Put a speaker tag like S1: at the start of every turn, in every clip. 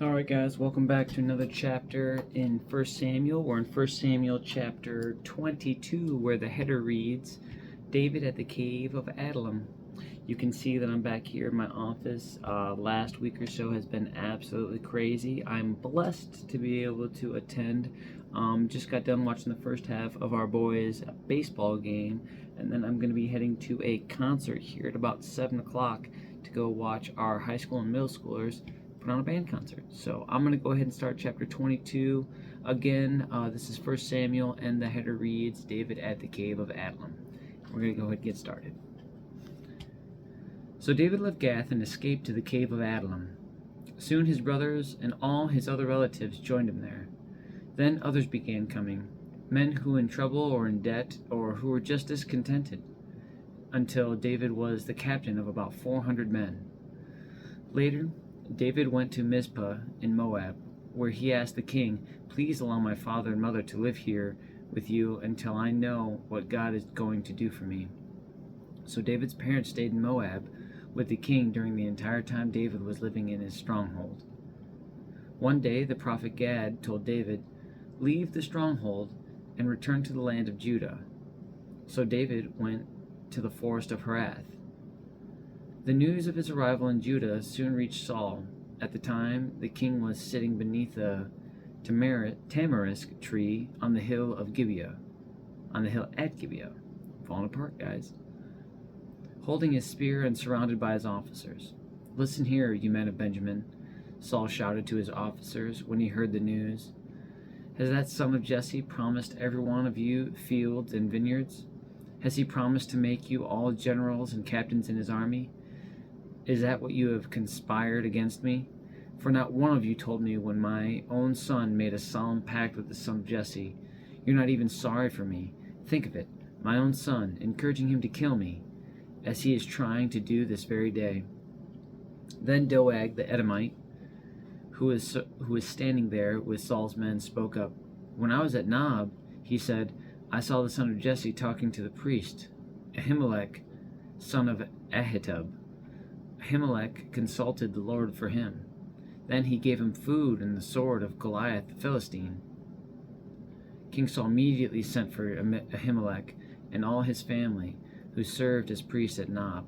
S1: Alright guys, welcome back to another chapter in 1 Samuel. We're in 1 Samuel chapter 22 where the header reads, David at the cave of Adullam. You can see that I'm back here in my office. Last week or so has been absolutely crazy. I'm blessed to be able to attend. Just got done watching the first half of our boys' baseball game, and then I'm going to be heading to a concert here at about 7 o'clock to go watch our high school and middle schoolers put on a band concert. So I'm going to go ahead and start chapter 22. Again, this is 1 Samuel, and the header reads, David at the cave of Adullam. We're going to go ahead and get started. So David left Gath and escaped to the cave of Adullam. Soon his brothers and all his other relatives joined him there. Then others began coming, men who were in trouble or in debt or who were just discontented, until David was the captain of about 400 men. Later, David went to Mizpah in Moab, where he asked the king, Please allow my father and mother to live here with you until I know what God is going to do for me. So David's parents stayed in Moab with the king during the entire time David was living in his stronghold. One day the prophet Gad told David, Leave the stronghold and return to the land of Judah. So David went to the forest of Herath. The news of his arrival in Judah soon reached Saul. At the time, the king was sitting beneath a tamarisk tree on the hill at Gibeah. Falling apart, guys. Holding his spear and surrounded by his officers. Listen here, you men of Benjamin, Saul shouted to his officers when he heard the news. Has that son of Jesse promised every one of you fields and vineyards? Has he promised to make you all generals and captains in his army? Is that what you have conspired against me? For not one of you told me when my own son made a solemn pact with the son of Jesse. You're not even sorry for me. Think of it, my own son, encouraging him to kill me, as he is trying to do this very day. Then Doeg the Edomite, who was standing there with Saul's men, spoke up. When I was at Nob, he said, I saw the son of Jesse talking to the priest, Ahimelech, son of Ahitub. Ahimelech consulted the Lord for him. Then he gave him food and the sword of Goliath the Philistine. King Saul immediately sent for Ahimelech and all his family, who served as priests at Nob.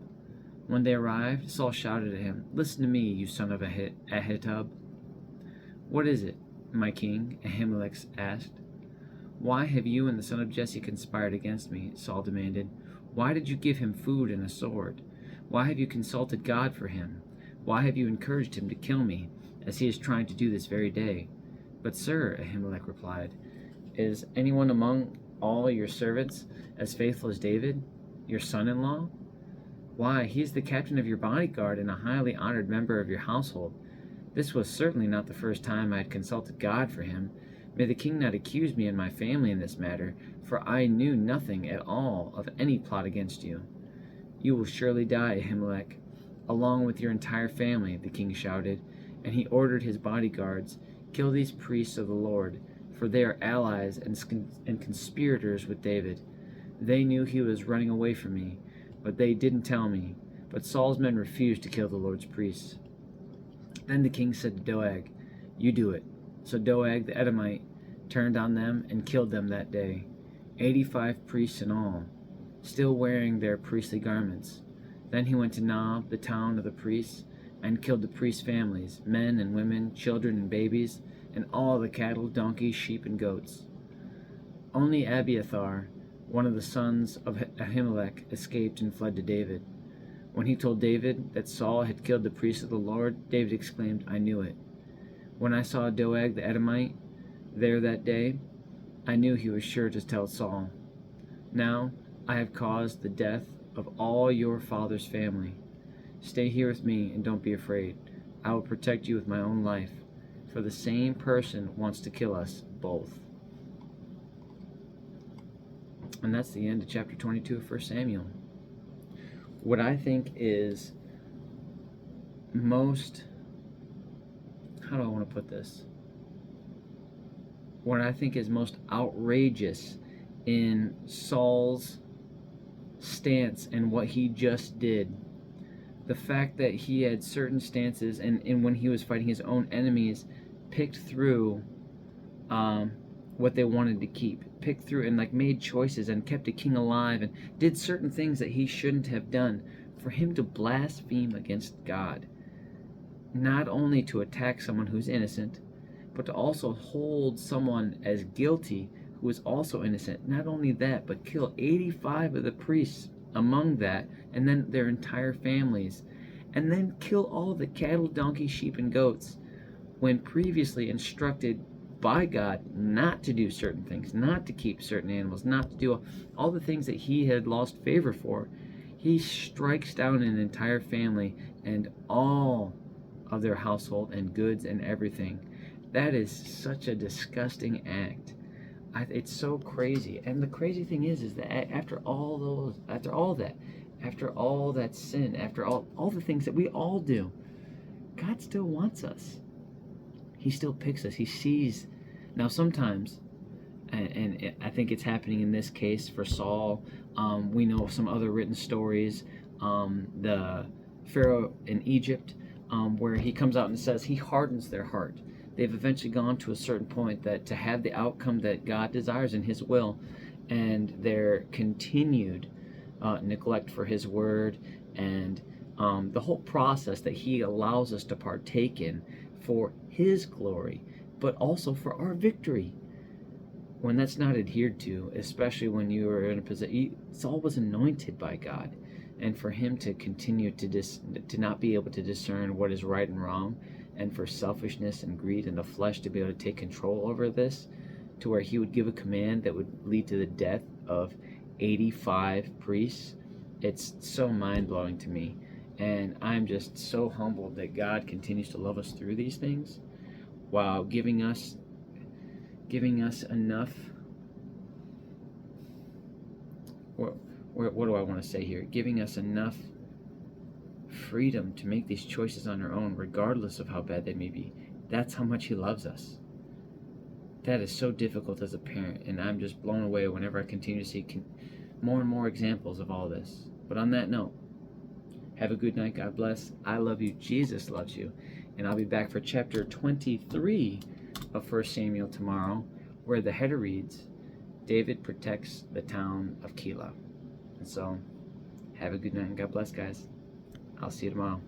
S1: When they arrived, Saul shouted at him, Listen to me, you son of Ahitub. What is it, my king? Ahimelech asked. Why have you and the son of Jesse conspired against me? Saul demanded. Why did you give him food and a sword? Why have you consulted God for him? Why have you encouraged him to kill me, as he is trying to do this very day? But sir, Ahimelech replied, is anyone among all your servants as faithful as David, your son-in-law? Why, he is the captain of your bodyguard and a highly honored member of your household. This was certainly not the first time I had consulted God for him. May the king not accuse me and my family in this matter, for I knew nothing at all of any plot against you. You will surely die, Ahimelech, along with your entire family, the king shouted, and he ordered his bodyguards, Kill these priests of the Lord, for they are allies and conspirators with David. They knew he was running away from me, but they didn't tell me. But Saul's men refused to kill the Lord's priests. Then the king said to Doeg, You do it. So Doeg the Edomite turned on them and killed them that day, 85 priests in all, still wearing their priestly garments. Then he went to Nob, the town of the priests, and killed the priests' families, men and women, children and babies, and all the cattle, donkeys, sheep, and goats. Only Abiathar, one of the sons of Ahimelech, escaped and fled to David. When he told David that Saul had killed the priests of the Lord, David exclaimed, I knew it. When I saw Doeg the Edomite there that day, I knew he was sure to tell Saul. Now I have caused the death of all your father's family. Stay here with me and don't be afraid. I will protect you with my own life, for the same person wants to kill us both. And that's the end of chapter 22 of 1 Samuel. What I think is most, how do I want to put this? What I think is most outrageous in Saul's stance and what he just did. the fact that he had certain stances, and when he was fighting his own enemies, picked through what they wanted to keep, picked through and like made choices and kept a king alive and did certain things that he shouldn't have done. For him to blaspheme against God, not only to attack someone who's innocent, but to also hold someone as guilty who is also innocent. Not only that, but kill 85 of the priests among that, and then their entire families, and then kill all the cattle, donkeys, sheep, and goats, when previously instructed by God not to do certain things, not to keep certain animals, not to do all the things that he had lost favor for. He strikes down an entire family and all of their household and goods and everything. That is such a disgusting act. It's so crazy. And the crazy thing is that after all that sin, after all the things that we all do, God still wants us. He still picks us. He sees. Now sometimes, and I think it's happening in this case for Saul. We know some other written stories. The Pharaoh in Egypt, where he comes out and says he hardens their heart. They've eventually gone to a certain point that to have the outcome that God desires in his will, and their continued neglect for his word, and the whole process that he allows us to partake in for his glory, but also for our victory. When that's not adhered to, especially when you are in a position, Saul was anointed by God, and for him to continue to not be able to discern what is right and wrong, and for selfishness and greed and the flesh to be able to take control over this, to where he would give a command that would lead to the death of 85 priests, it's so mind-blowing to me. And I'm just so humbled that God continues to love us through these things, while giving us enough. What do I want to say here? Giving us enough freedom to make these choices on our own, regardless of how bad they may be. That's how much he loves us. That is so difficult as a parent, and I'm just blown away whenever I continue to see more and more examples of all this. But on that note, have a good night. God bless. I love you. Jesus loves you. And I'll be back for chapter 23 of 1 Samuel tomorrow, where the header reads, David protects the town of Keilah. And so, have a good night and God bless, guys. I'll see you tomorrow.